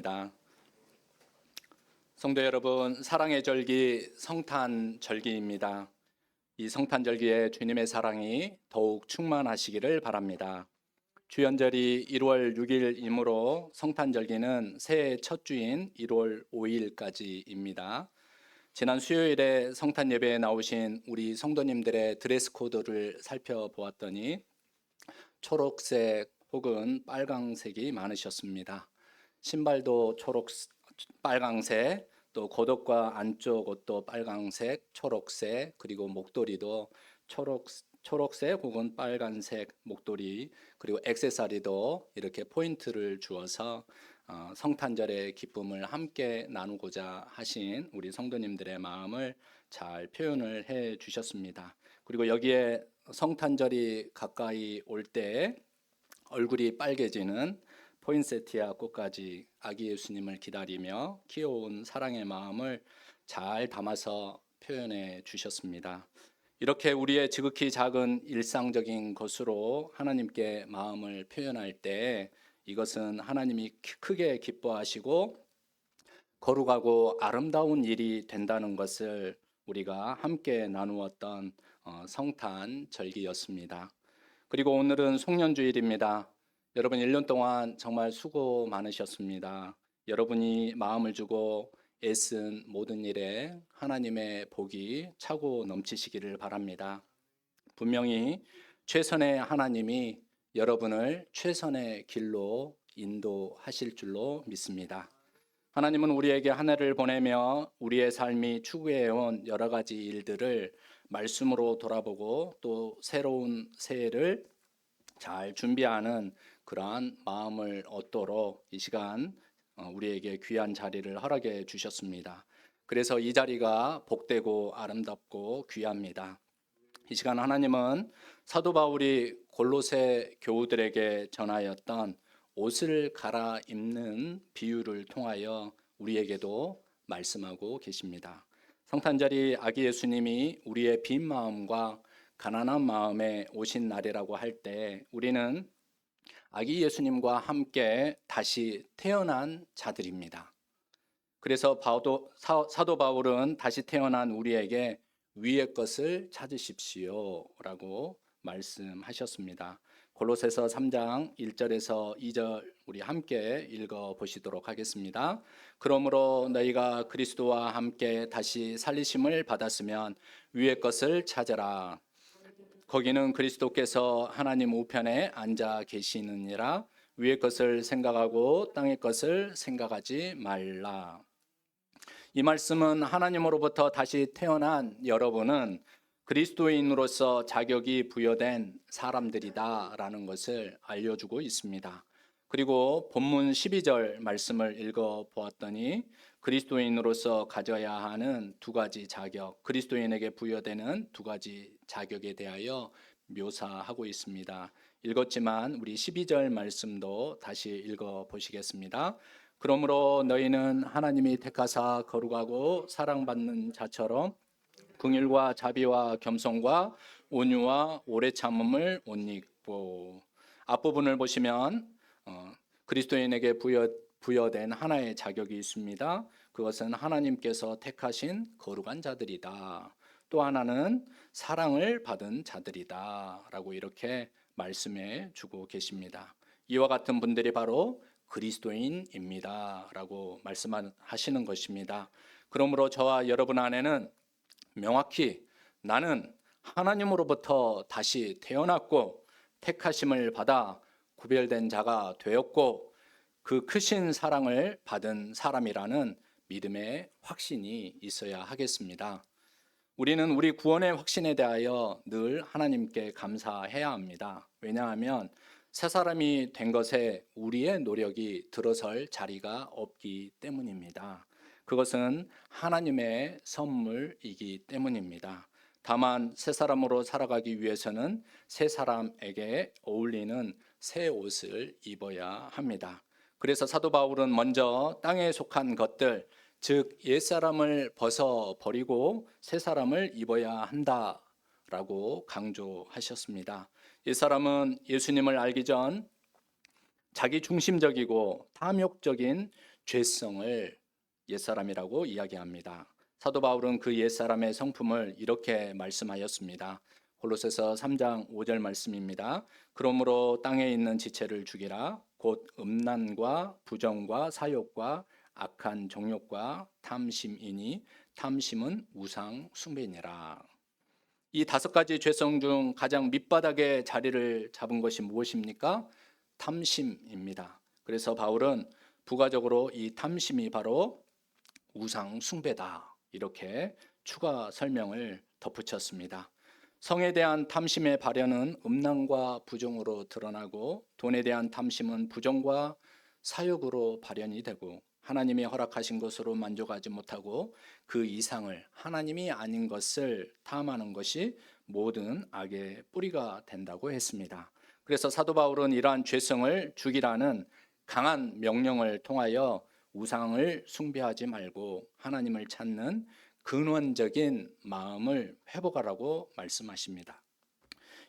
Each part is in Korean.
기도하겠습니다. 성도 여러분, 사랑의 절기 성탄절기입니다. 이 성탄절기에 주님의 사랑이 더욱 충만하시기를 바랍니다. 주연절이 1월 6일이므로 성탄절기는 새해 첫 주인 1월 5일까지입니다. 지난 수요일에 성탄 예배에 나오신 우리 성도님들의 드레스 코드를 살펴보았더니 초록색 혹은 빨강색이 많으셨습니다. 신발도 빨강색, 또 겉옷과 안쪽 옷도 빨강색, 초록색, 그리고 목도리도 초록색 혹은 빨간색 목도리, 그리고 액세서리도 이렇게 포인트를 주어서 성탄절의 기쁨을 함께 나누고자 하신 우리 성도님들의 마음을 잘 표현을 해 주셨습니다. 그리고 여기에 성탄절이 가까이 올 때 얼굴이 빨개지는 포인세티아 꽃까지 아기 예수님을 기다리며 키워온 사랑의 마음을 잘 담아서 표현해 주셨습니다. 이렇게 우리의 지극히 작은 일상적인 것으로 하나님께 마음을 표현할 때 이것은 하나님이 크게 기뻐하시고 거룩하고 아름다운 일이 된다는 것을 우리가 함께 나누었던 성탄절기였습니다. 그리고 오늘은 송년주일입니다. 여러분 1년 동안 정말 수고 많으셨습니다. 여러분이 마음을 주고 애쓴 모든 일에 하나님의 복이 차고 넘치시기를 바랍니다. 분명히 최선의 하나님이 여러분을 최선의 길로 인도하실 줄로 믿습니다. 하나님은 우리에게 한 해를 보내며 우리의 삶이 추구해온 여러 가지 일들을 말씀으로 돌아보고 또 새로운 새해를 잘 준비하는 그러한 마음을 얻도록 이 시간 우리에게 귀한 자리를 허락해 주셨습니다. 그래서 이 자리가 복되고 아름답고 귀합니다. 이 시간 하나님은 사도 바울이 골로새 교우들에게 전하였던 옷을 갈아입는 비유를 통하여 우리에게도 말씀하고 계십니다. 성탄절이 아기 예수님이 우리의 빈 마음과 가난한 마음에 오신 날이라고 할 때 우리는 아기 예수님과 함께 다시 태어난 자들입니다. 그래서 사도 바울은 다시 태어난 우리에게 위의 것을 찾으십시오 라고 말씀하셨습니다. 골로새서 3장 1절에서 2절 우리 함께 읽어보시도록 하겠습니다. 그러므로 너희가 그리스도와 함께 다시 살리심을 받았으면 위의 것을 찾으라. 거기는 그리스도께서 하나님 우편에 앉아 계시느니라. 위의 것을 생각하고 땅의 것을 생각하지 말라. 이 말씀은 하나님으로부터 다시 태어난 여러분은 그리스도인으로서 자격이 부여된 사람들이다라는 것을 알려주고 있습니다. 그리고 본문 12절 말씀을 읽어보았더니 그리스도인으로서 가져야 하는 두 가지 자격, 그리스도인에게 부여되는 두 가지 자격에 대하여 묘사하고 있습니다. 읽었지만 우리 12절 말씀도 다시 읽어보시겠습니다. 그러므로 너희는 하나님이 택하사 거룩하고 사랑받는 자처럼 긍휼과 자비와 겸손과 온유와 오래 참음을 옷 입고, 앞부분을 보시면 그리스도인에게 부여된 하나의 자격이 있습니다. 그것은 하나님께서 택하신 거룩한 자들이다. 또 하나는 사랑을 받은 자들이다 라고 이렇게 말씀해 주고 계십니다. 이와 같은 분들이 바로 그리스도인입니다 라고 말씀하시는 것입니다. 그러므로 저와 여러분 안에는 명확히 나는 하나님으로부터 다시 태어났고 택하심을 받아 구별된 자가 되었고 그 크신 사랑을 받은 사람이라는 믿음의 확신이 있어야 하겠습니다. 우리는 우리 구원의 확신에 대하여 늘 하나님께 감사해야 합니다. 왜냐하면 새 사람이 된 것에 우리의 노력이 들어설 자리가 없기 때문입니다. 그것은 하나님의 선물이기 때문입니다. 다만 새 사람으로 살아가기 위해서는 새 사람에게 어울리는 새 옷을 입어야 합니다. 그래서 사도 바울은 먼저 땅에 속한 것들, 즉 옛사람을 벗어버리고 새 사람을 입어야 한다라고 강조하셨습니다. 옛사람은 예수님을 알기 전 자기 중심적이고 탐욕적인 죄성을 옛사람이라고 이야기합니다. 사도 바울은 그 옛사람의 성품을 이렇게 말씀하였습니다. 골로새서 3장 5절 말씀입니다. 그러므로 땅에 있는 지체를 죽이라. 곧 음란과 부정과 사욕과 악한 정욕과 탐심이니 탐심은 우상 숭배니라. 이 5가지 죄성 중 가장 밑바닥에 자리를 잡은 것이 무엇입니까? 탐심입니다. 그래서 바울은 부가적으로 이 탐심이 바로 우상 숭배다, 이렇게 추가 설명을 덧붙였습니다. 성에 대한 탐심의 발현은 음란과 부정으로 드러나고, 돈에 대한 탐심은 부정과 사욕으로 발현이 되고, 하나님이 허락하신 것으로 만족하지 못하고 그 이상을, 하나님이 아닌 것을 탐하는 것이 모든 악의 뿌리가 된다고 했습니다. 그래서 사도 바울은 이러한 죄성을 죽이라는 강한 명령을 통하여 우상을 숭배하지 말고 하나님을 찾는 근원적인 마음을 회복하라고 말씀하십니다.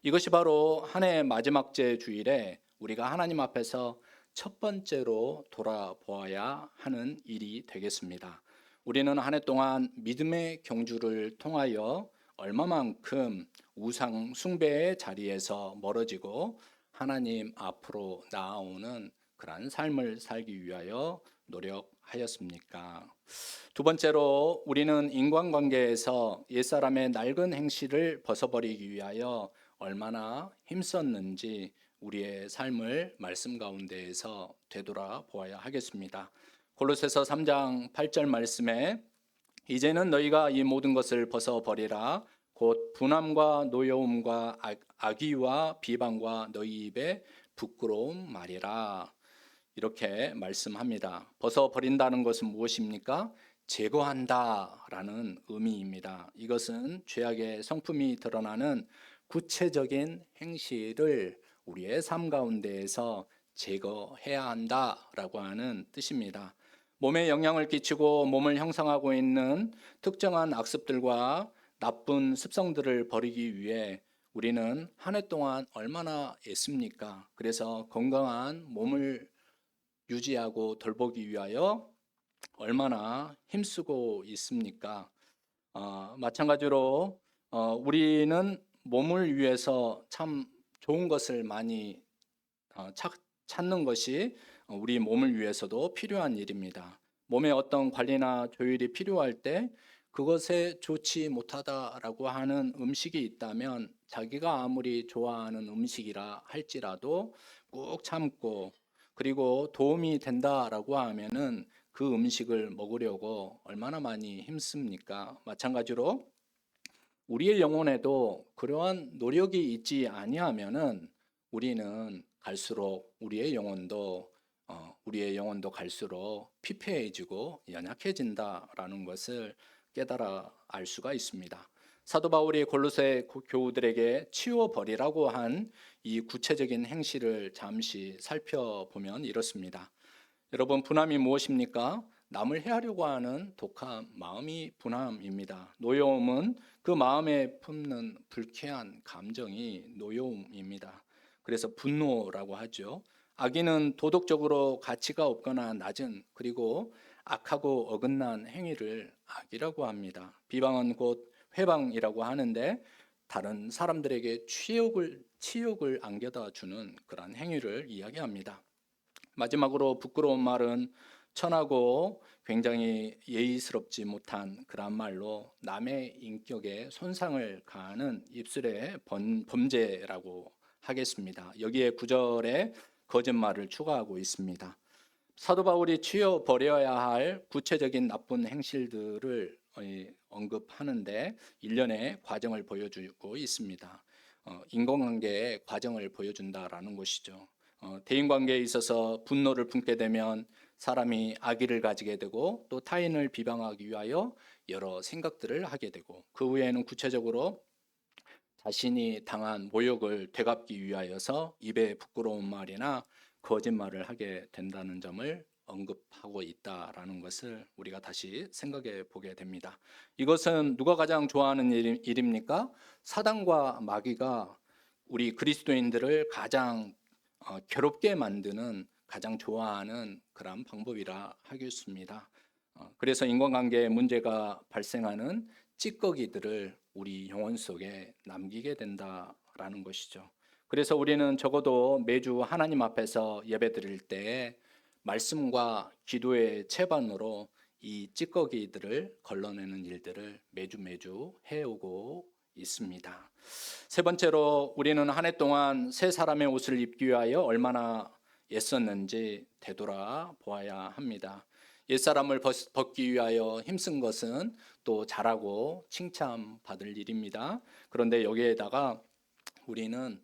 이것이 바로 한 해의 마지막 주일에 우리가 하나님 앞에서 첫 번째로 돌아보아야 하는 일이 되겠습니다. 우리는 한 해 동안 믿음의 경주를 통하여 얼마만큼 우상 숭배의 자리에서 멀어지고 하나님 앞으로 나아오는 그러한 삶을 살기 위하여 노력하였습니까? 두 번째로, 우리는 인간관계에서 옛사람의 낡은 행실을 벗어버리기 위하여 얼마나 힘썼는지 우리의 삶을 말씀 가운데에서 되돌아보아야 하겠습니다. 골로새서 3장 8절 말씀에 이제는 너희가 이 모든 것을 벗어버리라. 곧 분함과 노여움과 악의와 비방과 너희 입에 부끄러운 말이라. 이렇게 말씀합니다. 벗어버린다는 것은 무엇입니까? 제거한다라는 의미입니다. 이것은 죄악의 성품이 드러나는 구체적인 행실을 우리의 삶 가운데에서 제거해야 한다라고 하는 뜻입니다. 몸에 영향을 끼치고 몸을 형성하고 있는 특정한 악습들과 나쁜 습성들을 버리기 위해 우리는 한 해 동안 얼마나 애씁니까? 그래서 건강한 몸을 유지하고 돌보기 위하여 얼마나 힘쓰고 있습니까? 마찬가지로 우리는 몸을 위해서 참 좋은 것을 많이 찾는 것이 우리 몸을 위해서도 필요한 일입니다. 몸에 어떤 관리나 조율이 필요할 때 그것에 좋지 못하다라고 하는 음식이 있다면 자기가 아무리 좋아하는 음식이라 할지라도 꾹 참고, 그리고 도움이 된다라고 하면은 그 음식을 먹으려고 얼마나 많이 힘씁니까? 마찬가지로 우리의 영혼에도 그러한 노력이 있지 아니하면은 우리는 갈수록 우리의 영혼도 갈수록 피폐해지고 연약해진다라는 것을 깨달아 알 수가 있습니다. 사도 바울이 골로새 교우들에게 치워버리라고 한 이 구체적인 행실을 잠시 살펴보면 이렇습니다. 여러분, 분함이 무엇입니까? 남을 해하려고 하는 독한 마음이 분함입니다. 노여움은 그 마음에 품는 불쾌한 감정이 노여움입니다. 그래서 분노라고 하죠. 악의는 도덕적으로 가치가 없거나 낮은, 그리고 악하고 어긋난 행위를 악이라고 합니다. 비방은 곧 회방이라고 하는데 다른 사람들에게 치욕을 안겨다 주는 그런 행위를 이야기합니다. 마지막으로 부끄러운 말은 천하고 굉장히 예의스럽지 못한 그런 말로 남의 인격에 손상을 가하는 입술의 범죄라고 하겠습니다. 여기에 9절에 거짓말을 추가하고 있습니다. 사도 바울이 치워버려야 할 구체적인 나쁜 행실들을 언급하는데 일련의 과정을 보여주고 있습니다. 인간관계의 과정을 보여준다라는 것이죠. 대인관계에 있어서 분노를 품게 되면 사람이 악의를 가지게 되고 또 타인을 비방하기 위하여 여러 생각들을 하게 되고, 그 후에는 구체적으로 자신이 당한 모욕을 되갚기 위하여서 입에 부끄러운 말이나 거짓말을 하게 된다는 점을 언급하고 있다라는 것을 우리가 다시 생각해 보게 됩니다. 이것은 누가 가장 좋아하는 일입니까? 사단과 마귀가 우리 그리스도인들을 가장 괴롭게 만드는 가장 좋아하는 그런 방법이라 하겠습니다. 그래서 인간관계에 문제가 발생하는 찌꺼기들을 우리 영혼 속에 남기게 된다라는 것이죠. 그래서 우리는 적어도 매주 하나님 앞에서 예배드릴 때 말씀과 기도의 채반으로 이 찌꺼기들을 걸러내는 일들을 매주 해오고 있습니다. 세 번째로 우리는 한 해 동안 새 사람의 옷을 입기 위하여 얼마나 애썼는지 되돌아 보아야 합니다. 옛사람을 벗기 위하여 힘쓴 것은 또 잘하고 칭찬받을 일입니다. 그런데 여기에다가 우리는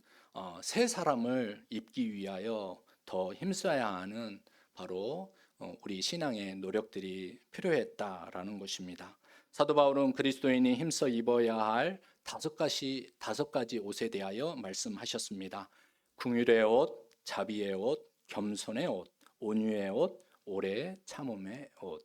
새 사람을 입기 위하여 더 힘써야 하는 바로 우리 신앙의 노력들이 필요했다라는 것입니다. 사도 바울은 그리스도인이 힘써 입어야 할 다섯 가지 옷에 대하여 말씀하셨습니다. 긍휼의 옷, 자비의 옷, 겸손의 옷, 온유의 옷, 오래 참음의 옷.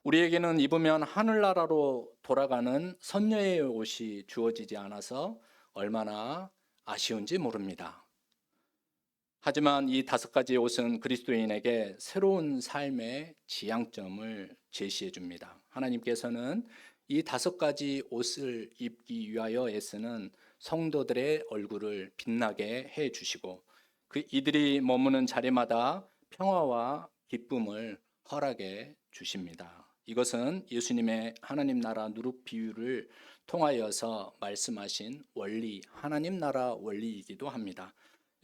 우리에게는 입으면 하늘나라로 돌아가는 선녀의 옷이 주어지지 않아서 얼마나 아쉬운지 모릅니다. 하지만 이 다섯 가지 옷은 그리스도인에게 새로운 삶의 지향점을 제시해 줍니다. 하나님께서는 이 다섯 가지 옷을 입기 위하여 애쓰는 성도들의 얼굴을 빛나게 해 주시고 이들이 머무는 자리마다 평화와 기쁨을 허락해 주십니다. 이것은 예수님의 하나님 나라 누룩 비유를 통하여서 말씀하신 원리, 하나님 나라 원리이기도 합니다.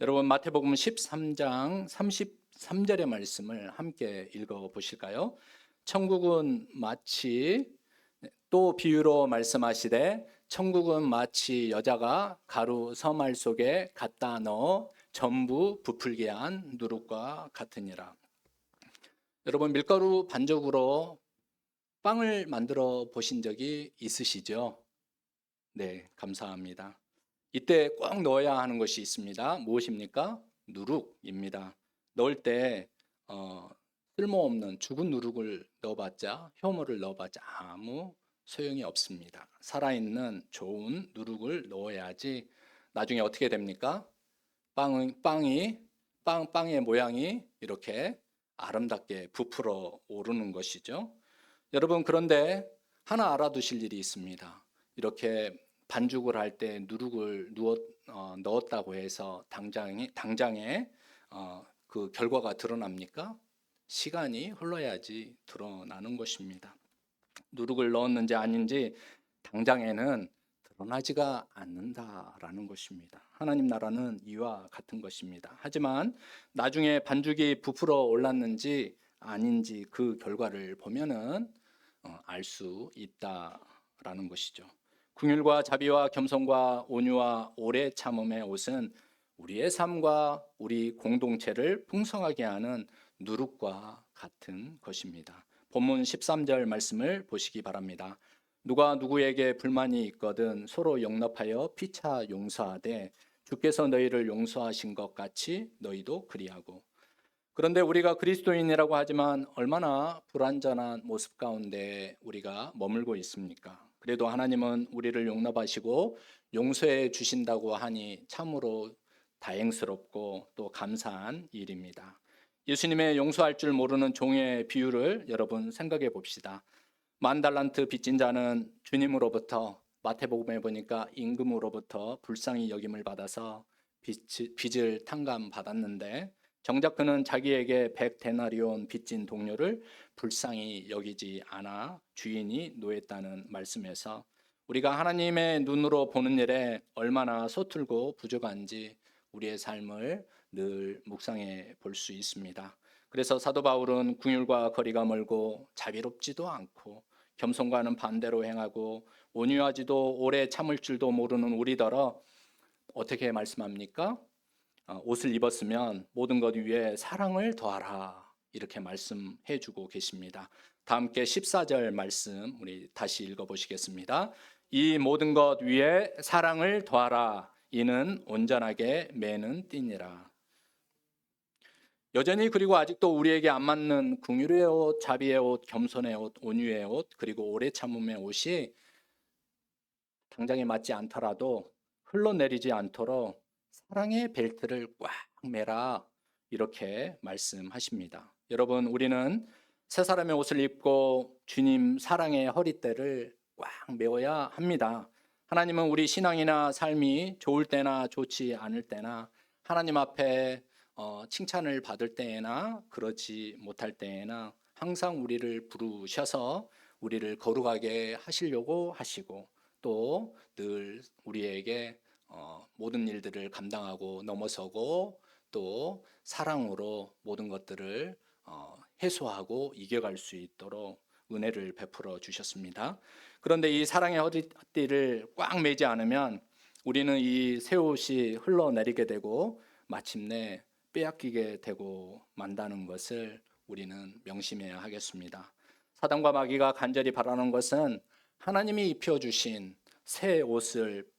여러분 마태복음 13장 33절의 말씀을 함께 읽어 보실까요? 천국은 마치 또 비유로 말씀하시되 천국은 마치 여자가 가루 서말 속에 갖다 넣어 전부 부풀게 한 누룩과 같으니라. 여러분 밀가루 반죽으로 빵을 만들어 보신 적이 있으시죠? 네, 감사합니다. 이때 꼭 넣어야 하는 것이 있습니다. 무엇입니까? 누룩입니다. 넣을 때 쓸모없는 죽은 누룩을 넣어봤자, 효모를 넣어봤자 아무 소용이 없습니다. 살아있는 좋은 누룩을 넣어야지 나중에 어떻게 됩니까? 빵의 모양이 이렇게 아름답게 부풀어 오르는 것이죠. 여러분 그런데 하나 알아두실 일이 있습니다. 이렇게 반죽을 할 때 누룩을 넣었다고 해서 당장에 그 결과가 드러납니까? 시간이 흘러야지 드러나는 것입니다. 누룩을 넣었는지 아닌지 당장에는 드러나지가 않는다라는 것입니다. 하나님 나라는 이와 같은 것입니다. 하지만 나중에 반죽이 부풀어 올랐는지 아닌지 그 결과를 보면은 알 수 있다라는 것이죠. 긍휼과 자비와 겸손과 온유와 오래 참음의 옷은 우리의 삶과 우리 공동체를 풍성하게 하는 누룩과 같은 것입니다. 본문 13절 말씀을 보시기 바랍니다. 누가 누구에게 불만이 있거든 서로 용납하여 피차 용서하되 주께서 너희를 용서하신 것 같이 너희도 그리하고. 그런데 우리가 그리스도인이라고 하지만 얼마나 불완전한 모습 가운데 우리가 머물고 있습니까? 그래도 하나님은 우리를 용납하시고 용서해 주신다고 하니 참으로 다행스럽고 또 감사한 일입니다. 예수님의 용서할 줄 모르는 종의 비유를 여러분 생각해 봅시다. 10,000달란트 빚진 자는 주님으로부터 마태복음에 보니까 임금으로부터 불쌍히 여김을 받아서 빚을 탕감받았는데 정작 그는 자기에게 100데나리온 빚진 동료를 불쌍히 여기지 않아 주인이 노했다는 말씀에서 우리가 하나님의 눈으로 보는 일에 얼마나 서툴고 부족한지 우리의 삶을 늘 묵상해 볼 수 있습니다. 그래서 사도 바울은 긍휼과 거리가 멀고 자비롭지도 않고 겸손과는 반대로 행하고 온유하지도 오래 참을 줄도 모르는 우리더러 어떻게 말씀합니까? 옷을 입었으면 모든 것 위에 사랑을 더하라 이렇게 말씀해 주고 계십니다. 다 함께 14절 말씀 우리 다시 읽어보시겠습니다. 이 모든 것 위에 사랑을 더하라 이는 온전하게 매는 띠니라. 여전히 그리고 아직도 우리에게 안 맞는 긍휼의 옷, 자비의 옷, 겸손의 옷, 온유의 옷 그리고 오래 참음의 옷이 당장에 맞지 않더라도 흘러내리지 않도록 사랑의 벨트를 꽉 매라 이렇게 말씀하십니다. 여러분, 우리는 새 사람의 옷을 입고 주님 사랑의 허리띠를 꽉 메어야 합니다. 하나님은 우리 신앙이나 삶이 좋을 때나 좋지 않을 때나 하나님 앞에 칭찬을 받을 때나 그러지 못할 때나 항상 우리를 부르셔서 우리를 거룩하게 하시려고 하시고 또 늘 우리에게 모든 일들을 감당하고 넘어서고 또 사랑으로 모든 것들을 해소하고 이겨갈 수 있도록 은혜를 베풀어 주셨습니다. 그런데 이 사랑의 허리띠를 꽉 매지 않으면 우리는 이 새 옷이 흘러내리게 되고 마침내 빼앗기게 되고 만다는 것을 우리는 명심해야 하겠습니다. 사단과 마귀가 간절히 바라는 것은 하나님이 입혀주신 새 옷을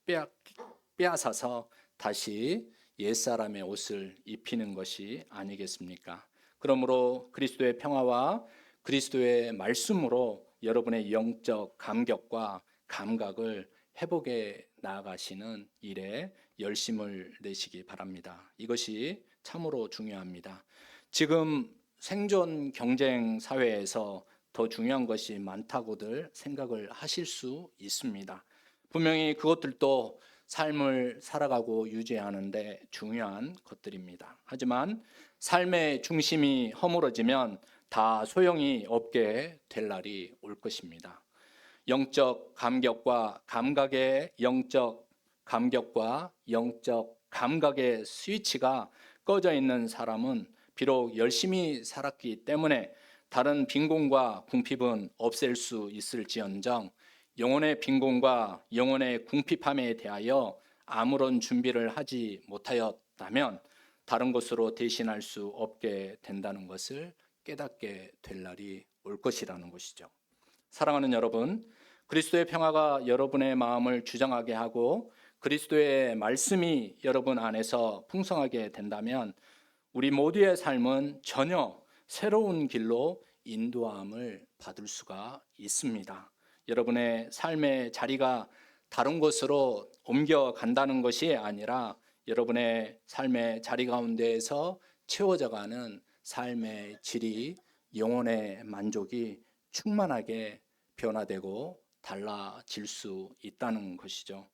빼앗아서 다시 옛사람의 옷을 입히는 것이 아니겠습니까? 그러므로 그리스도의 평화와 그리스도의 말씀으로 여러분의 영적 감격과 감각을 회복해 나아가시는 일에 열심을 내시기 바랍니다. 이것이 참으로 중요합니다. 지금 생존 경쟁 사회에서 더 중요한 것이 많다고들 생각을 하실 수 있습니다. 분명히 그것들도 삶을 살아가고 유지하는데 중요한 것들입니다. 하지만 삶의 중심이 허물어지면 다 소용이 없게 될 날이 올 것입니다. 영적 감격과 감각의 스위치가 꺼져 있는 사람은 비록 열심히 살았기 때문에 다른 빈곤과 궁핍은 없앨 수 있을지언정 영혼의 빈곤과 영혼의 궁핍함에 대하여 아무런 준비를 하지 못하였다면 다른 것으로 대신할 수 없게 된다는 것을 깨닫게 될 날이 올 것이라는 것이죠. 사랑하는 여러분, 그리스도의 평화가 여러분의 마음을 주장하게 하고 그리스도의 말씀이 여러분 안에서 풍성하게 된다면 우리 모두의 삶은 전혀 새로운 길로 인도함을 받을 수가 있습니다. 여러분의 삶의 자리가 다른 곳으로 옮겨간다는 것이 아니라 여러분의 삶의 자리 가운데에서 채워져가는 삶의 질이 영혼의 만족이 충만하게 변화되고 달라질 수 있다는 것이죠.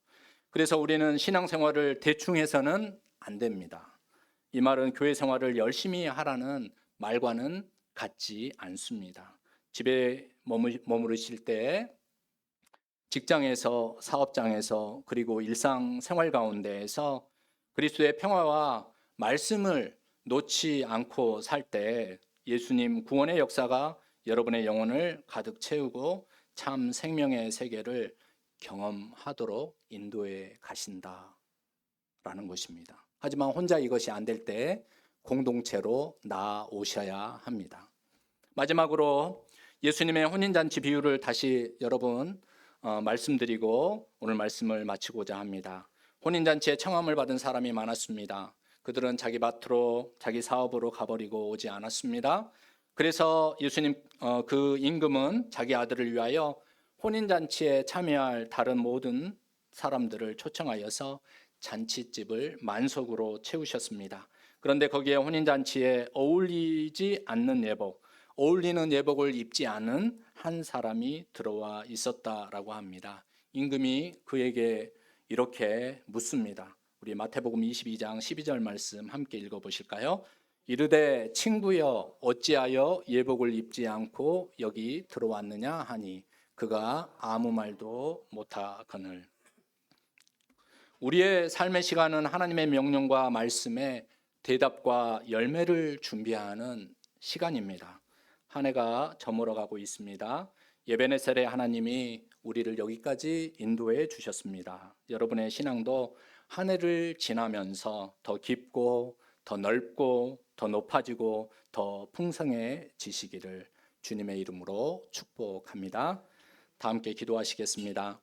그래서 우리는 신앙생활을 대충 해서는 안 됩니다. 이 말은 교회 생활을 열심히 하라는 말과는 같지 않습니다. 집에 머무르실 때 직장에서 사업장에서 그리고 일상생활 가운데에서 그리스도의 평화와 말씀을 놓지 않고 살 때 예수님 구원의 역사가 여러분의 영혼을 가득 채우고 참 생명의 세계를 경험하도록 인도해 가신다라는 것입니다. 하지만 혼자 이것이 안 될 때 공동체로 나아오셔야 합니다. 마지막으로 예수님의 혼인잔치 비유를 다시 여러분 말씀드리고 오늘 말씀을 마치고자 합니다. 혼인잔치에 청함을 받은 사람이 많았습니다. 그들은 자기 밭으로 자기 사업으로 가버리고 오지 않았습니다. 그래서 예수님 그 임금은 자기 아들을 위하여 혼인잔치에 참여할 다른 모든 사람들을 초청하여서 잔치집을 만석으로 채우셨습니다. 그런데 거기에 혼인잔치에 어울리지 않는 예복, 어울리는 예복을 입지 않은 한 사람이 들어와 있었다라고 합니다. 임금이 그에게 이렇게 묻습니다. 우리 마태복음 22장 12절 말씀 함께 읽어보실까요? 이르되 친구여 어찌하여 예복을 입지 않고 여기 들어왔느냐 하니 그가 아무 말도 못하거늘. 우리의 삶의 시간은 하나님의 명령과 말씀에 대답과 열매를 준비하는 시간입니다. 한 해가 저물어가고 있습니다. 예베네셀의 하나님이 우리를 여기까지 인도해 주셨습니다. 여러분의 신앙도 한 해를 지나면서 더 깊고 더 넓고 더 높아지고 더 풍성해지시기를 주님의 이름으로 축복합니다. 다 함께 기도하시겠습니다.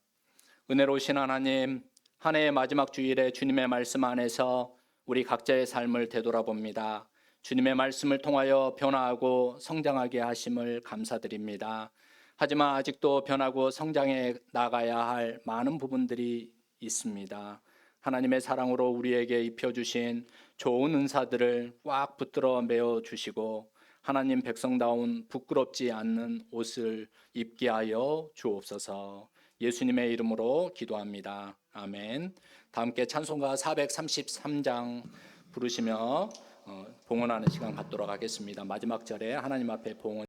은혜로우신 하나님, 한 해의 마지막 주일에 주님의 말씀 안에서 우리 각자의 삶을 되돌아봅니다. 주님의 말씀을 통하여 변화하고 성장하게 하심을 감사드립니다. 하지만 아직도 변하고 성장해 나가야 할 많은 부분들이 있습니다. 하나님의 사랑으로 우리에게 입혀주신 좋은 은사들을 꽉 붙들어 메어 주시고 하나님 백성다운 부끄럽지 않는 옷을 입게 하여 주옵소서. 예수님의 이름으로 기도합니다. 아멘. 다 함께 찬송가 433장 부르시며 봉헌하는 시간 갖도록 하겠습니다. 마지막 절에 하나님 앞에 봉헌